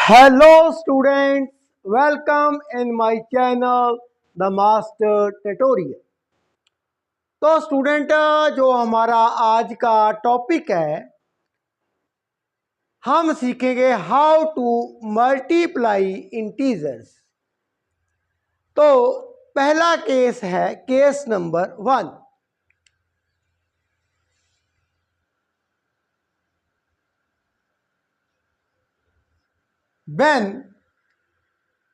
Hello students, welcome in my channel The Master Tutorial। तो student जो हमारा आज का टॉपिक है, हम सीखेंगे हाउ टू मल्टीप्लाई इंटीजर्स। तो पहला केस है case number 1। When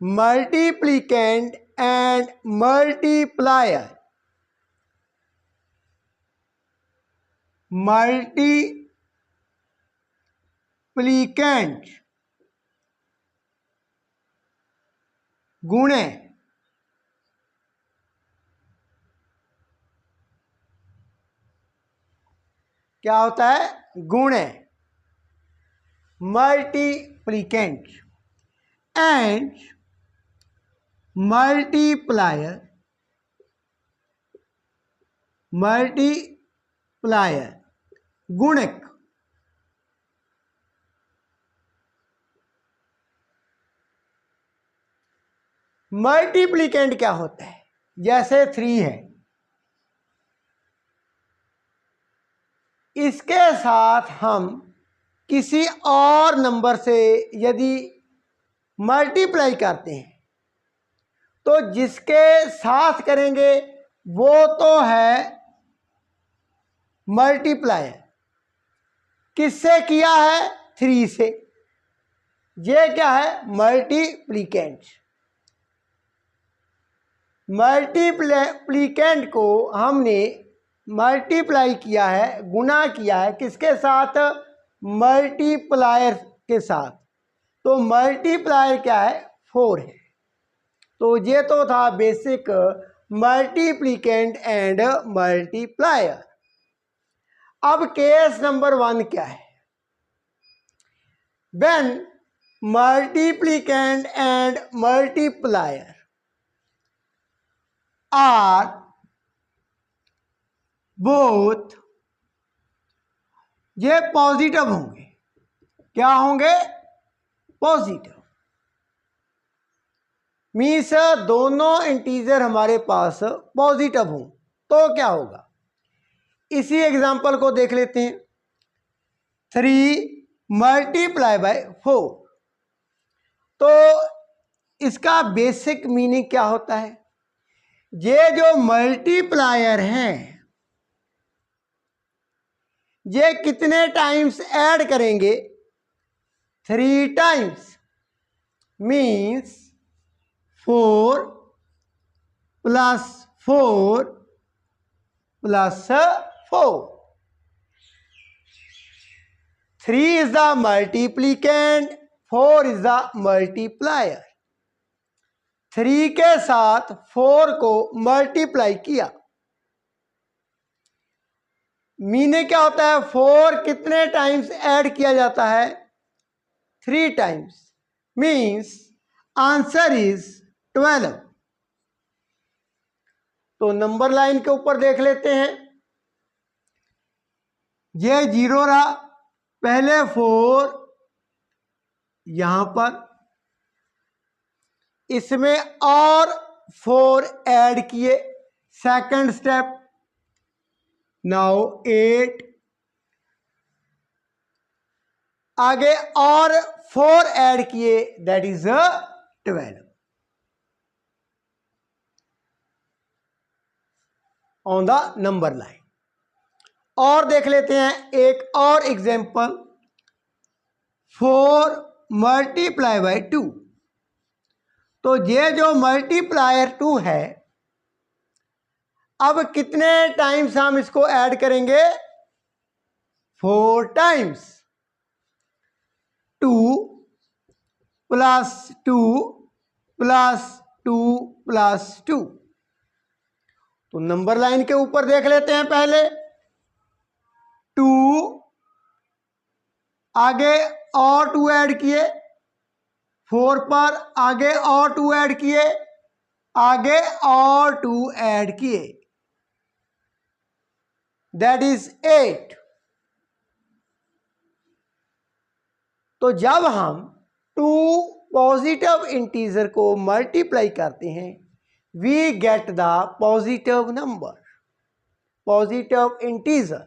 multiplicand and multiplier गुणे क्या होता है? गुणे मल्टीप्लिकेंट एंड मल्टीप्लायर गुणक। मल्टीप्लिकेंट क्या होता है? जैसे 3 है, इसके साथ हम किसी और नंबर से यदि मल्टीप्लाई करते हैं तो जिसके साथ करेंगे वो तो है मल्टीप्लायर। किससे किया है? 3 से। ये क्या है? मल्टीप्लिकेंट। मल्टीप्लिकेंट को हमने मल्टीप्लाई किया है, गुना किया है किसके साथ? मल्टीप्लायर के साथ। तो मल्टीप्लायर क्या है? 4 है। तो ये तो था बेसिक मल्टीप्लिकेंट एंड मल्टीप्लायर। अब केस नंबर 1 क्या है? When multiplicand and multiplier are both, ये पॉजिटिव होंगे। क्या होंगे? पॉजिटिव। मीन्स दोनों इंटीजर हमारे पास पॉजिटिव हों तो क्या होगा? इसी एग्जांपल को देख लेते हैं। 3 मल्टीप्लाई बाय 4। तो इसका बेसिक मीनिंग क्या होता है? ये जो मल्टीप्लायर हैं ये कितने टाइम्स ऐड करेंगे? 3 times. Means 4 plus 4 plus 4। 3 is the multiplicand, 4 is the multiplier। 3 के साथ 4 को मल्टीप्लाई किया। मीनिंग क्या होता है? 4 कितने टाइम्स ऐड किया जाता है? 3 टाइम्स। Means answer is 12। तो नंबर लाइन के ऊपर देख लेते हैं। ये 0 रहा, पहले 4 यहां पर, इसमें और 4 ऐड किए। सेकंड स्टेप, नाउ 8, आगे और 4 ऐड किए, that is 12 on the number line. और देख लेते हैं एक और एग्जांपल। 4 multiply by 2। तो ये जो मल्टीप्लायर 2 है, अब कितने टाइम्स हम इसको ऐड करेंगे? 4 टाइम्स। 2 plus 2 plus 2 plus 2। तो नंबर लाइन के ऊपर देख लेते हैं पहले। 2, आगे और 2 ऐड किए, 4 पर आगे और 2 ऐड किए, आगे और 2 ऐड किए, दैट इज 8। तो जब हम टू पॉजिटिव इंटीजर को मल्टीप्लाई करते हैं, we get the positive number, positive integer.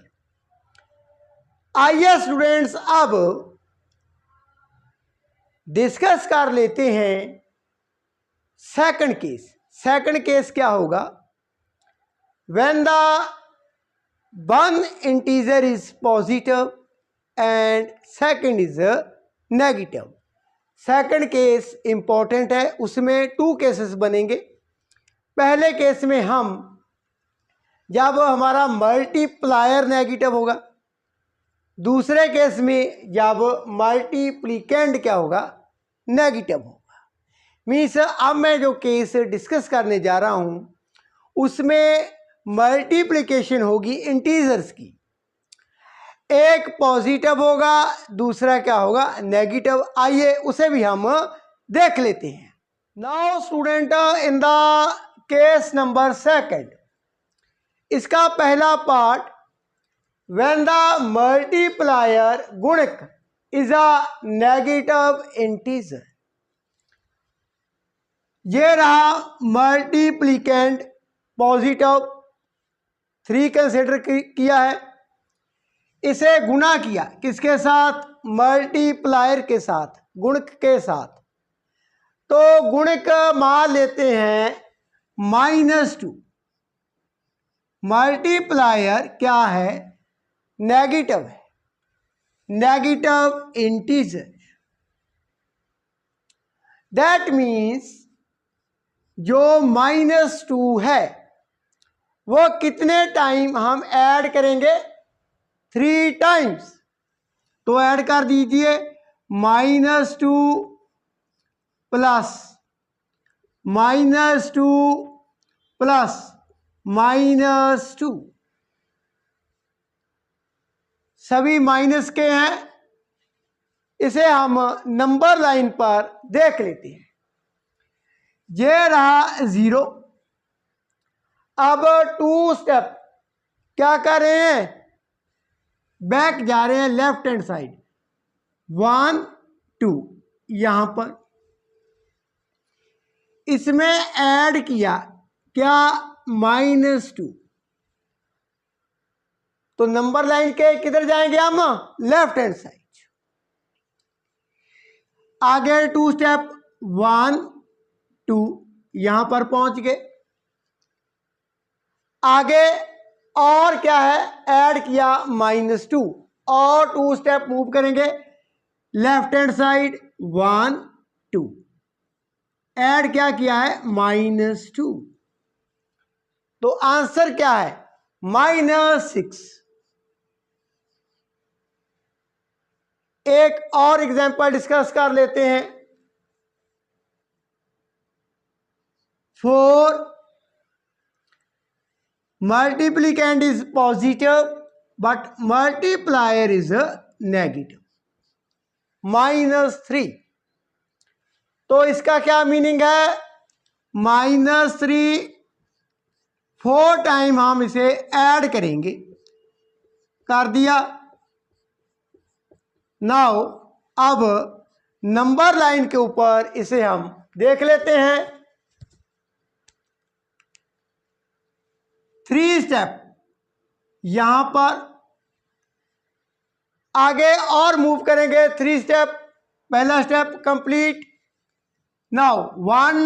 आइए स्टूडेंट्स अब डिस्कस कर लेते हैं सेकंड केस। सेकंड केस क्या होगा? When the one integer is positive and second is negative. Second case important है, उसमें टू केसेस बनेंगे। पहले केस में हम जब हमारा मल्टीप्लायर नेगेटिव होगा, दूसरे केस में जब मल्टीप्लिकेंड क्या होगा? नेगेटिव होगा। मीन्स अब मैं जो केस डिस्कस करने जा रहा हूं उसमें मल्टीप्लिकेशन होगी इंटीजर्स की, एक पॉजिटिव होगा, दूसरा क्या होगा? नेगेटिव। आइए उसे भी हम देख लेते हैं। Now student, in the case number second, इसका पहला पार्ट, व्हेन द मल्टीप्लायर गुणक इज अ नेगेटिव इंटीजर। ये रहा मल्टीप्लिकेंड पॉजिटिव, 3 कंसिडर किया है, इसे गुणा किया किसके साथ? मल्टीप्लायर के साथ, गुणक के साथ। तो गुणक मान लेते हैं -2। मल्टीप्लायर क्या है? नेगेटिव है, नेगेटिव इंटीजर। दैट मीन्स जो -2 है वो कितने टाइम हम ऐड करेंगे? 3 टाइम्स। तो ऐड कर दीजिए -2 प्लस -2 प्लस -2, सभी माइनस के हैं। इसे हम नंबर लाइन पर देख लेते हैं। ये रहा 0। अब 2 स्टेप क्या कर रहे हैं? बैक जा रहे हैं लेफ्ट हैंड साइड, 1 2, यहां पर इसमें ऐड किया क्या? -2। तो नंबर लाइन के किधर जाएंगे हम? Left hand side. आगे 2 स्टेप, 1 2, यहां पर पहुंच गए। आगे और क्या है? ऐड किया -2, और 2 स्टेप मूव करेंगे लेफ्ट हैंड साइड, 1 2, ऐड क्या किया है? -2। तो आंसर क्या है? -6। एक और एग्जांपल डिस्कस कर लेते हैं। 4 multiplicand is positive but multiplier is negative, -3। तो इसका क्या मीनिंग है? -3 4 टाइम हम इसे ऐड करेंगे, कर दिया। नाउ अब नंबर लाइन के ऊपर इसे हम देख लेते हैं। 3 स्टेप यहां पर आगे और मूव करेंगे, 3 स्टेप। पहला स्टेप कंप्लीट। नाउ 1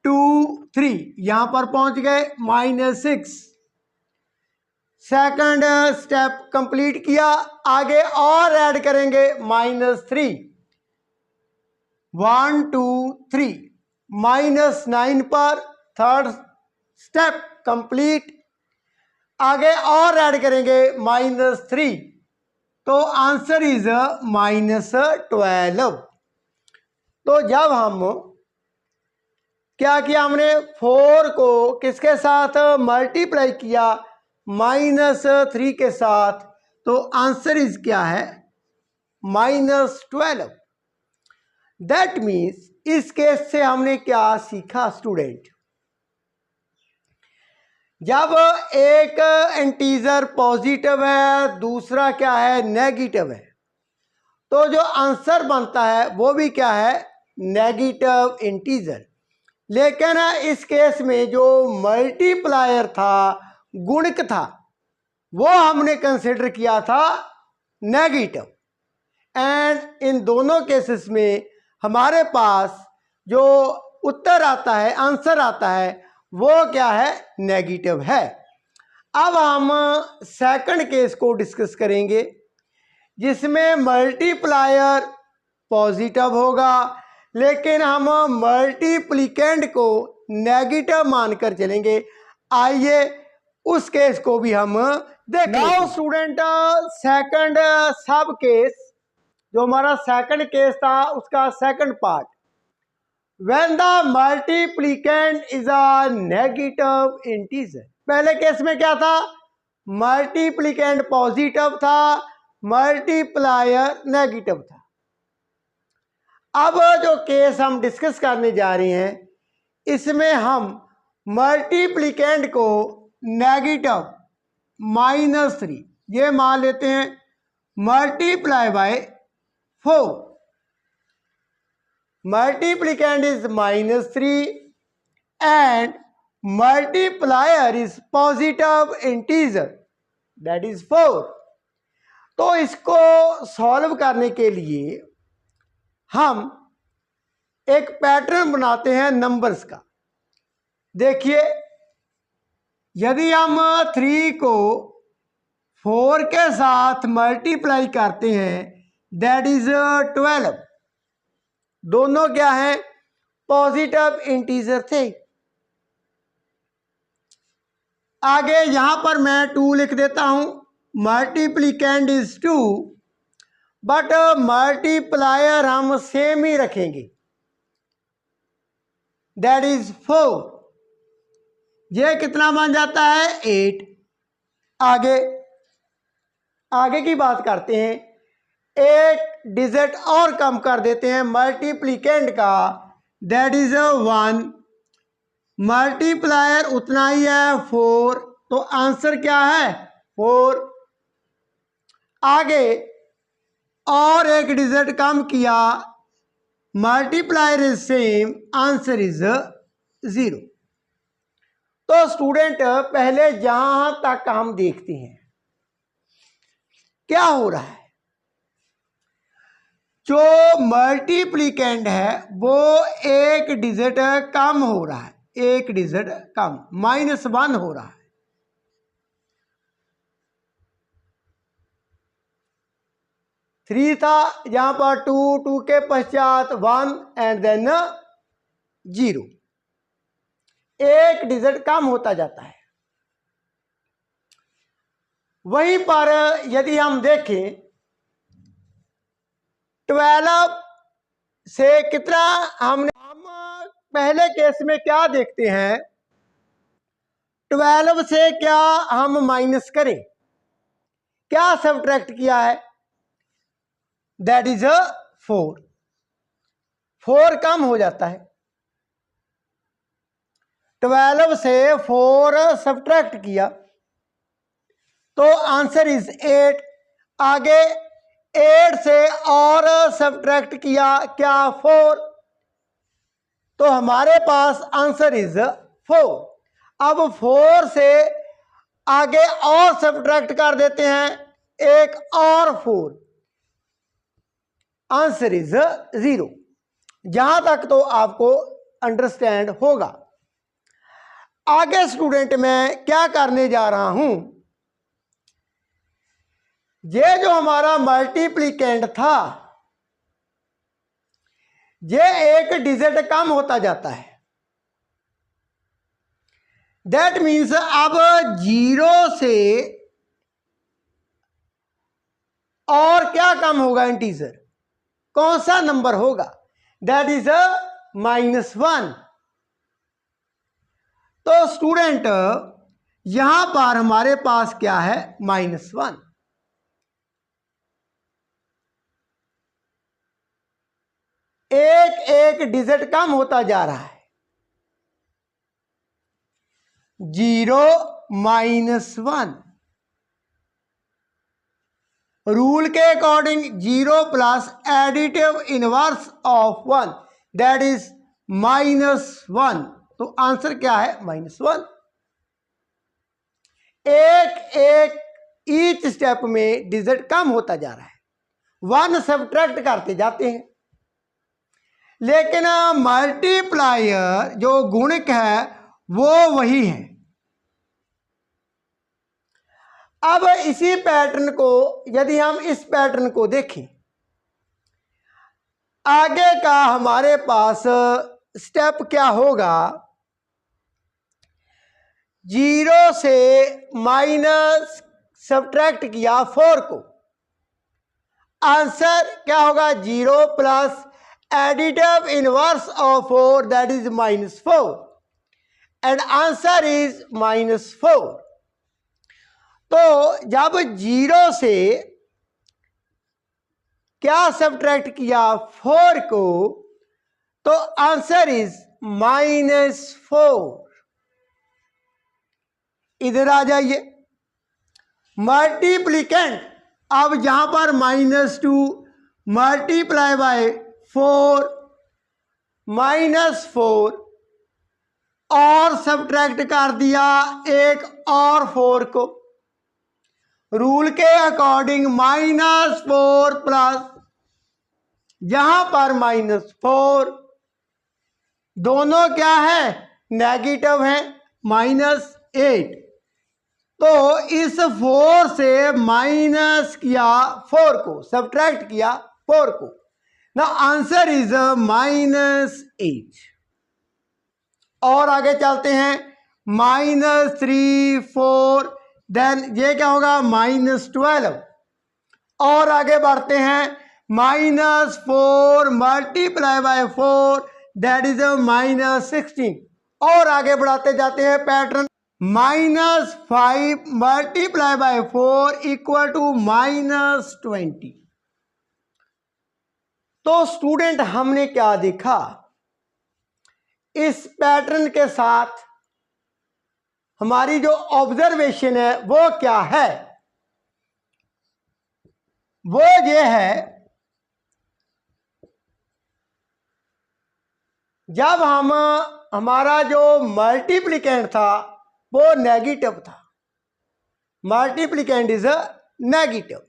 2 3, यहां पर पहुंच गए, -6। सेकंड स्टेप कंप्लीट किया, आगे और ऐड करेंगे -3, 1 2 3, -9 पर थर्ड स्टेप कंप्लीट, आगे और ऐड करेंगे -3। तो आंसर इज -12। तो जब हम क्या किया? हमने 4 को किसके साथ मल्टीप्लाई किया? -3 के साथ। तो आंसर इज क्या है? -12। दैट मीन्स इस केस से हमने क्या सीखा स्टूडेंट? जब एक इंटीजर पॉजिटिव है, दूसरा क्या है? नेगेटिव है, तो जो आंसर बनता है वो भी क्या है, नेगेटिव इंटीजर। लेकिन इस केस में जो मल्टीप्लायर था, गुणक था, वो हमने कंसिडर किया था नेगेटिव। एंड इन दोनों केसेस में हमारे पास जो उत्तर आता है, आंसर आता है, वो क्या है, नेगेटिव है। अब हम सेकंड केस को डिस्कस करेंगे जिसमें मल्टीप्लायर पॉजिटिव होगा, लेकिन हम मल्टीप्लिकेंड को नेगेटिव मानकर चलेंगे। आइए उस केस को भी हम देखें। Now student, second sub case, जो हमारा सेकंड केस था उसका second part, when the multiplicand is a negative integer. पहले केस में क्या था, मल्टीप्लिकेंड पॉजिटिव था, मल्टीप्लायर नेगेटिव था। अब जो केस हम डिस्कस करने जा रहे हैं, इसमें हम मल्टीप्लिकेंड को नेगेटिव -3 ये मान लेते हैं, multiply by 4। Multiplicand is -3 and multiplier is positive integer, that is 4। तो इसको सॉल्व करने के लिए हम एक पैटर्न बनाते हैं नंबर्स का। देखिए, यदि हम 3 को 4 के साथ मल्टीप्लाई करते हैं, दैट इज 12। दोनों क्या हैं, पॉजिटिव इंटीजर थे। आगे यहां पर मैं 2 लिख देता हूं, मल्टीप्लिकेंड इज 2, बट मल्टीप्लायर हम सेम ही रखेंगे, दैट इज 4। ये कितना बन जाता है, 8। आगे की बात करते हैं, एक डिजिट और कम कर देते हैं मल्टीप्लिकेंड का, दैट इज 1। मल्टीप्लायर उतना ही है, 4, तो आंसर क्या है, 4। आगे और एक डिजिट कम किया, multiplier is same, answer is 0। तो स्टूडेंट, पहले जहां तक हम देखते हैं क्या हो रहा है, जो मल्टीप्लिकेंड है वो एक डिजिट कम हो रहा है, एक डिजिट कम, -1 हो रहा है। थ्री था, यहां पर 2, 2 के पश्चात 1 एंड देन 0, एक डिजिट कम होता जाता है। वहीं पर यदि हम देखें, 12 से कितना हम पहले केस में क्या देखते हैं, 12 से क्या हम माइनस करें, क्या सब्ट्रैक्ट किया है, दैट इज 4। 4 कम हो जाता है, 12 से 4 सब्ट्रैक्ट किया तो आंसर इज 8। आगे 8 से और सब्ट्रैक्ट किया, क्या, 4, तो हमारे पास आंसर इज 4। अब 4 से आगे और सब्ट्रैक्ट कर देते हैं, एक और 4, आंसर इज 0। जहां तक तो आपको अंडरस्टैंड होगा। आगे स्टूडेंट, मैं क्या करने जा रहा हूं, ये जो हमारा मल्टीप्लिकेंड था, ये एक डिजिट कम होता जाता है, दैट मीन्स अब 0 से और क्या कम होगा, इंटीजर, कौन सा नंबर होगा, दैट इज -1। तो स्टूडेंट, यहां पर हमारे पास क्या है, -1। एक एक डिजिट कम होता जा रहा है, 0 -1, रूल के according 0 plus additive inverse of 1 that is -1। तो आंसर क्या है? -1। एक एक ईच स्टेप में डिजिट कम होता जा रहा है, 1 सब्ट्रैक्ट करते जाते हैं, लेकिन मल्टीप्लायर जो गुणक है वो वही है। अब इसी पैटर्न को यदि हम इस पैटर्न को देखें, आगे का हमारे पास स्टेप क्या होगा? 0 से माइनस सब्ट्रैक्ट किया 4 को, आंसर क्या होगा? 0 plus additive inverse of 4 that is -4 and answer is -4। तो जब 0 से क्या सब्ट्रैक्ट किया 4 को, तो आंसर इज -4। इधर आ जाइए, मल्टीप्लिकेंट, अब जहां पर -2 मल्टीप्लाई बाय 4 -4 और सब्ट्रैक्ट कर दिया एक और 4 को, रूल के अकॉर्डिंग -4 प्लस जहां पर -4 दोनों क्या है? नेगेटिव है, -8। तो इस 4 से माइनस किया 4 को, सब्ट्रैक्ट किया 4 को, ना आंसर इज -8। और आगे चलते हैं, -3 4 देन ये क्या होगा? -12। और आगे बढ़ते हैं, -4 मल्टीप्लाई बाय 4 दैट इज -16। और आगे बढ़ाते जाते हैं pattern, -5 multiply by 4 equal to -20। तो स्टूडेंट हमने क्या देखा? इस पैटर्न के साथ हमारी जो ऑब्जर्वेशन है वो क्या है? वो ये है, जब हमारा जो मल्टीप्लिकेंट था वो नेगेटिव था, multiplicand is negative,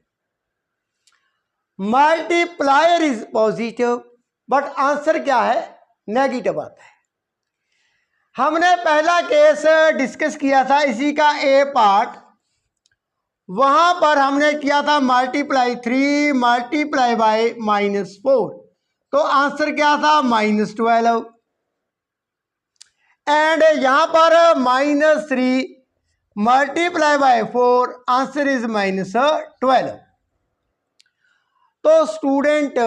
multiplier is positive, but answer क्या है? नेगेटिव आता है। हमने पहला केस डिस्कस किया था, इसी का ए पार्ट, वहां पर हमने किया था मल्टीप्लाई 3 मल्टीप्लाई बाय -4, तो आंसर क्या था? -12। एंड यहां पर -3 मल्टीप्लाई बाय 4 आंसर इज -12। तो स्टूडेंट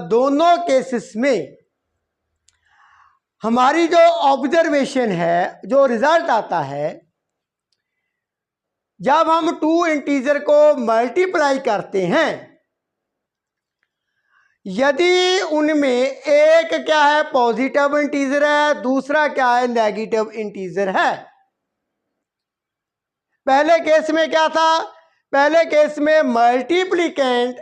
दोनों केसेस में हमारी जो ऑब्जर्वेशन है, जो रिजल्ट आता है, जब हम 2 इंटीजर को मल्टीप्लाई करते हैं, यदि उनमें एक क्या है? पॉजिटिव इंटीजर है, दूसरा क्या है? नेगेटिव इंटीजर है। पहले केस में क्या था? पहले केस में मल्टीप्लिकेंट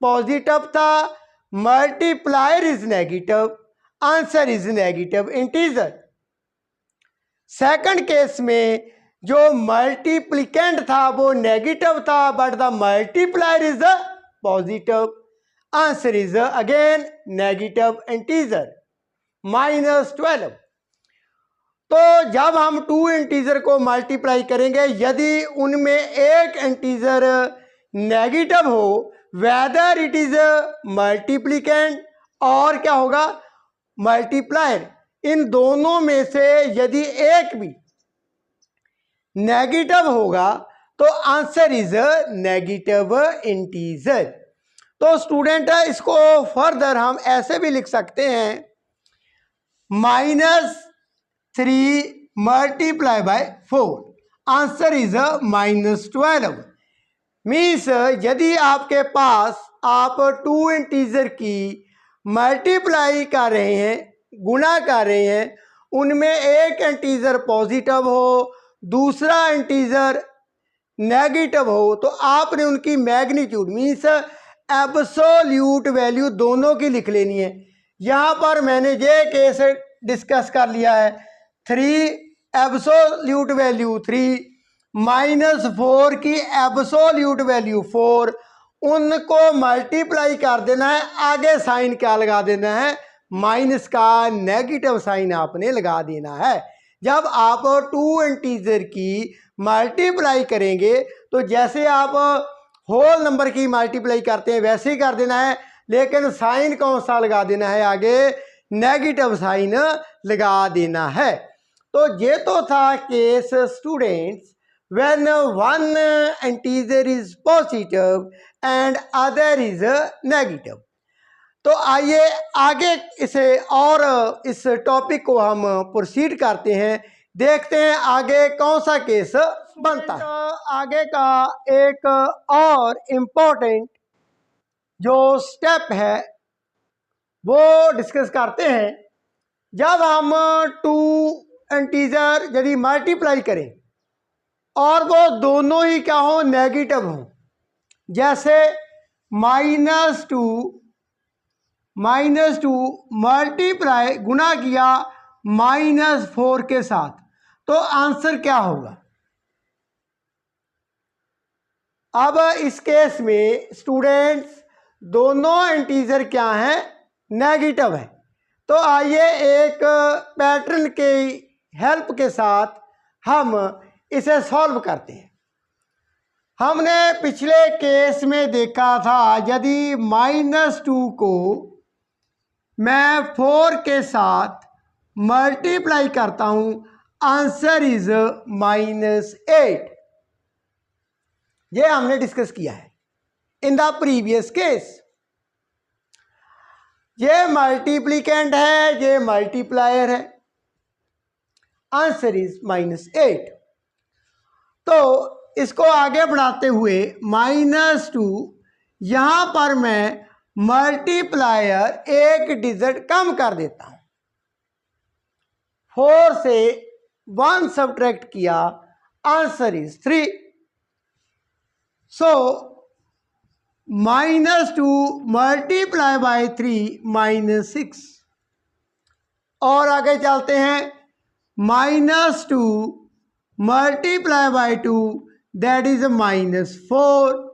पॉजिटिव था, multiplier is negative, answer is negative integer. Second case में जो मल्टीप्लिकेंट था वो नेगेटिव था, but the multiplier is positive, answer is again negative integer, -12। तो जब हम 2 इंटीजर को मल्टीप्लाई करेंगे, यदि उनमें एक इंटीजर नेगेटिव हो, वेदर इट इज मल्टीप्लिकेंट और क्या होगा? मल्टीप्लायर, इन दोनों में से यदि एक भी नेगेटिव होगा तो आंसर इज नेगेटिव इंटीजर। तो स्टूडेंट इसको फर्दर हम ऐसे भी लिख सकते हैं, -3 multiply by 4 answer is -12। Means यदि आपके पास आप 2 इंटीजर की मल्टीप्लाई कर रहे हैं, गुणा कर रहे हैं, उनमें एक इंटीजर पॉजिटिव हो, दूसरा इंटीजर नेगेटिव हो तो आपने उनकी मैग्नीट्यूड मीन्स एब्सोल्यूट वैल्यू दोनों की लिख लेनी है। यहाँ पर मैंने ये केस डिस्कस कर लिया है, 3 एब्सोल्यूट वैल्यू 3 माइनस 4 की एब्सोल्यूट वैल्यू 4, उनको मल्टीप्लाई कर देना है, आगे साइन क्या लगा देना है, माइनस का नेगेटिव साइन आपने लगा देना है। जब आप 2 इंटीजर की मल्टीप्लाई करेंगे तो जैसे आप होल नंबर की मल्टीप्लाई करते हैं वैसे ही कर देना है, लेकिन साइन कौन सा लगा देना है, आगे नेगेटिव साइन लगा देना है। तो ये तो था case students when one integer is positive and other is negative। तो आइए आगे इसे और इस टॉपिक को हम प्रोसीड करते हैं, देखते हैं आगे कौन सा केस बनता है। आगे का एक और इम्पोर्टेंट जो स्टेप है वो डिस्कस करते हैं। जब हम 2 इंटीजर यदि मल्टीप्लाई करें और वो दोनों ही क्या हो, नेगेटिव हो, जैसे -2 मल्टीप्लाई गुना किया -4 के साथ, तो आंसर क्या होगा। अब इस केस में स्टूडेंट्स दोनों इंटीजर क्या हैं, नेगेटिव है। तो आइए एक पैटर्न के हेल्प के साथ हम इसे सॉल्व करते हैं। हमने पिछले केस में देखा था यदि -2 को मैं 4 के साथ मल्टीप्लाई करता हूं, आंसर इज -8। ये हमने डिस्कस किया है इन द प्रीवियस केस। ये मल्टीप्लिकेंट है, ये मल्टीप्लायर है, आंसर इज -8। तो इसको आगे बढ़ाते हुए -2 यहां पर मैं मल्टीप्लायर एक डिजिट कम कर देता हूं, 4 से 1 सब्ट्रैक्ट किया, answer is 3। So -2 multiply bye 3 -6। और आगे चलते हैं, -2 मल्टीप्लाई बाय 2 दैट इज -4।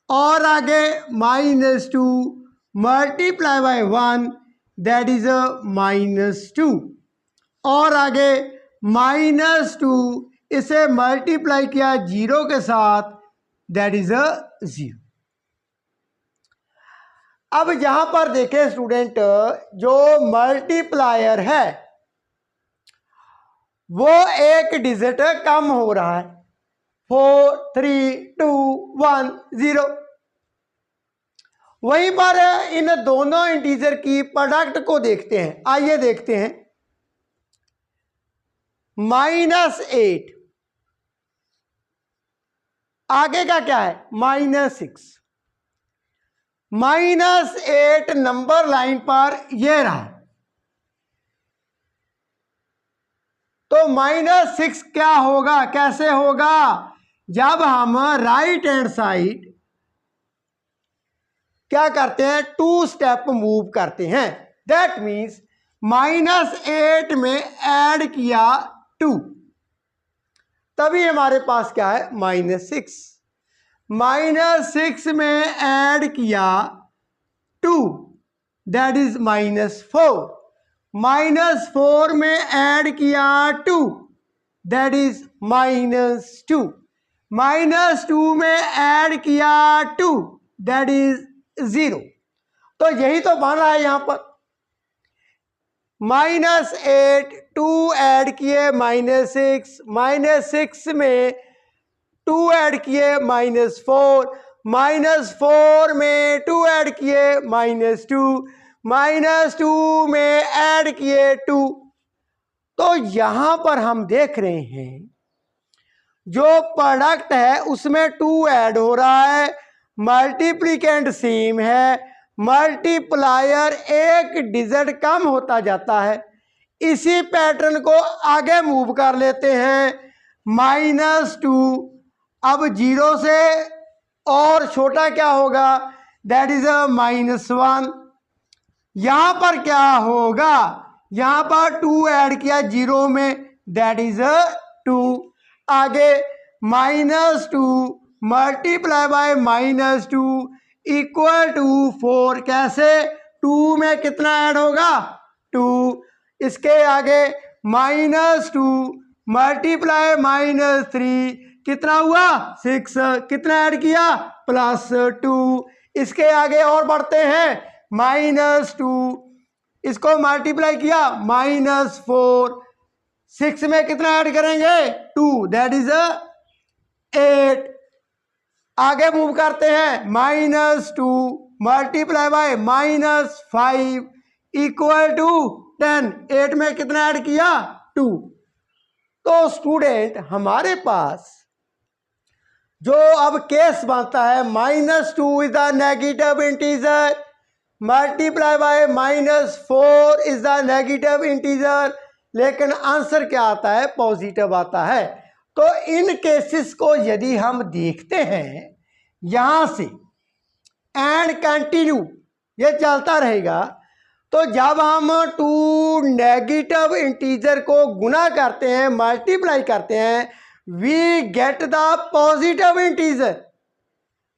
और आगे -2 मल्टीप्लाई बाय 1 दैट इज -2। और आगे -2 इसे मल्टीप्लाई किया 0 के साथ, दैट इज 0। अब यहां पर देखें स्टूडेंट, जो मल्टीप्लायर है वो एक डिजिट कम हो रहा है, 4 3 2 1 0। वहीं पर इन दोनों इंटीजर की प्रोडक्ट को देखते हैं। आइए देखते हैं, -8 आगे का क्या है, -6। -8 नंबर लाइन पर ये रहा, तो -6 क्या होगा, कैसे होगा, जब हम राइट हैंड साइड क्या करते हैं, 2 स्टेप मूव करते हैं। दैट मीन्स -8 में ऐड किया 2, तभी हमारे पास क्या है, -6। -6 में ऐड किया 2 दैट इज -4। -4 में ऐड किया 2 दैट इज -2। -2 में ऐड किया 2 दैट इज 0। तो यही तो बन रहा है यहां पर, -8 2 ऐड किए -6, -6 में 2 ऐड किए -4, -4 में 2 ऐड किए -2, -2 में ऐड किए 2। तो यहां पर हम देख रहे हैं जो प्रोडक्ट है उसमें 2 ऐड हो रहा है, मल्टीप्लिकेंट सेम है, मल्टीप्लायर एक डिजिट कम होता जाता है। इसी पैटर्न को आगे मूव कर लेते हैं, -2 अब 0 से और छोटा क्या होगा, दैट इज -1। यहां पर क्या होगा, यहां पर 2 ऐड किया 0 में, दैट इज 2। आगे -2 मल्टीप्लाई बाय -2 इक्वल टू 4। कैसे, 2 में कितना ऐड होगा, 2। इसके आगे -2 मल्टीप्लाई -3 कितना हुआ, 6। कितना ऐड किया, +2। इसके आगे और बढ़ते हैं, -2 इसको मल्टीप्लाई किया -4। 6 में कितना ऐड करेंगे, 2, दैट इज 8। आगे मूव करते हैं, -2 मल्टीप्लाई बाय -5 इक्वल टू 10। 8 में कितना ऐड किया, 2। तो स्टूडेंट हमारे पास जो अब केस बनता है, -2 is the negative integer, multiply by -4 is the negative integer, लेकिन आंसर क्या आता है, पॉजिटिव आता है। तो इन केसेस को यदि हम देखते हैं यहां से एंड कंटिन्यू, ये चलता रहेगा, तो जब हम 2 नेगेटिव इंटीजर को गुना करते हैं, मल्टीप्लाई करते हैं, we get the positive integer.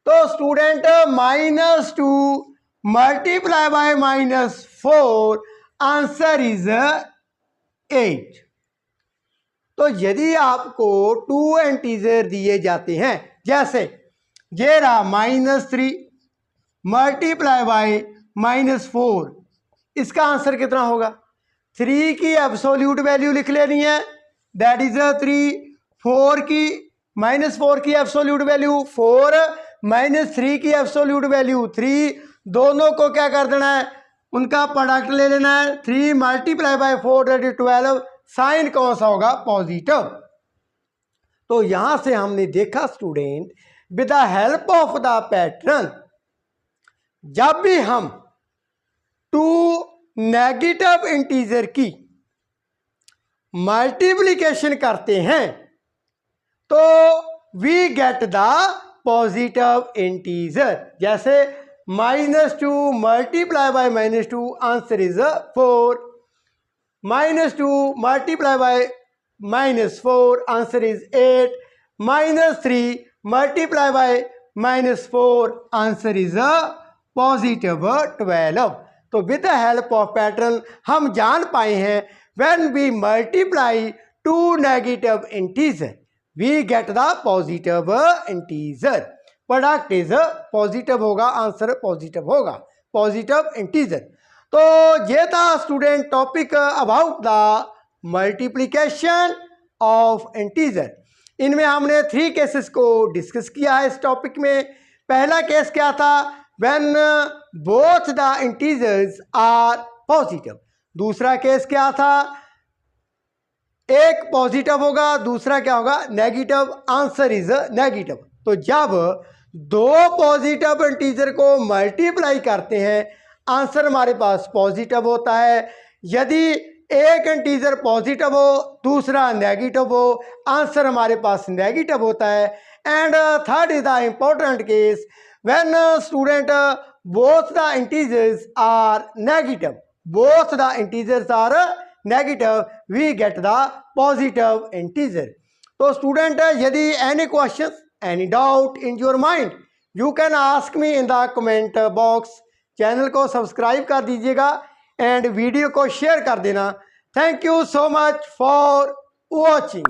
तो student -2 multiply by -4 answer is 8। तो यदि आपको 2 इंटीजर दिए जाते हैं, जैसे ये रहा -3 मल्टीप्लाई बाय -4, इसका आंसर कितना होगा, 3 की एब्सोल्यूट वैल्यू लिख लेनी है, दैट इज 3। 4 की -4 की एब्सोल्यूट वैल्यू 4, -3 की एब्सोल्यूट वैल्यू 3, दोनों को क्या कर देना है, उनका प्रोडक्ट ले लेना है। 3 multiply by 4 that is 12। Sign कौन सा होगा, पॉजिटिव। तो यहां से हमने देखा student, with the help of the pattern, जब भी हम 2 नेगेटिव इंटीजर की मल्टीप्लिकेशन करते हैं तो we get the positive integer. जैसे -2 multiply by -2 answer is 4, -2 multiply by -4 answer is 8, -3 multiply by -4 answer is positive 12। तो with the help of pattern हम जान पाए हैं, when we multiply 2 negative integer we get the positive integer. Product is positive होगा, answer positive होगा, positive integer. तो ये था student topic about the multiplication of integer. इनमें हमने 3 केसेस को डिस्कस किया है इस टॉपिक में। पहला केस क्या था, when both the integers are positive. दूसरा केस क्या था, एक पॉजिटिव होगा, दूसरा क्या होगा, नेगेटिव, आंसर इज नेगेटिव। तो जब 2 पॉजिटिव इंटीजर को मल्टीप्लाई करते हैं, आंसर हमारे पास पॉजिटिव होता है। यदि एक इंटीजर पॉजिटिव हो, दूसरा नेगेटिव हो, आंसर हमारे पास नेगेटिव होता है। And third is the important case, when student both the integers are negative, both the integers are negative, we get the positive integer. तो स्टूडेंट यदि any questions, any doubt in your mind, you can ask me in the comment box. Channel को subscribe कर दीजिएगा and video को share कर देना। Thank you so much for watching.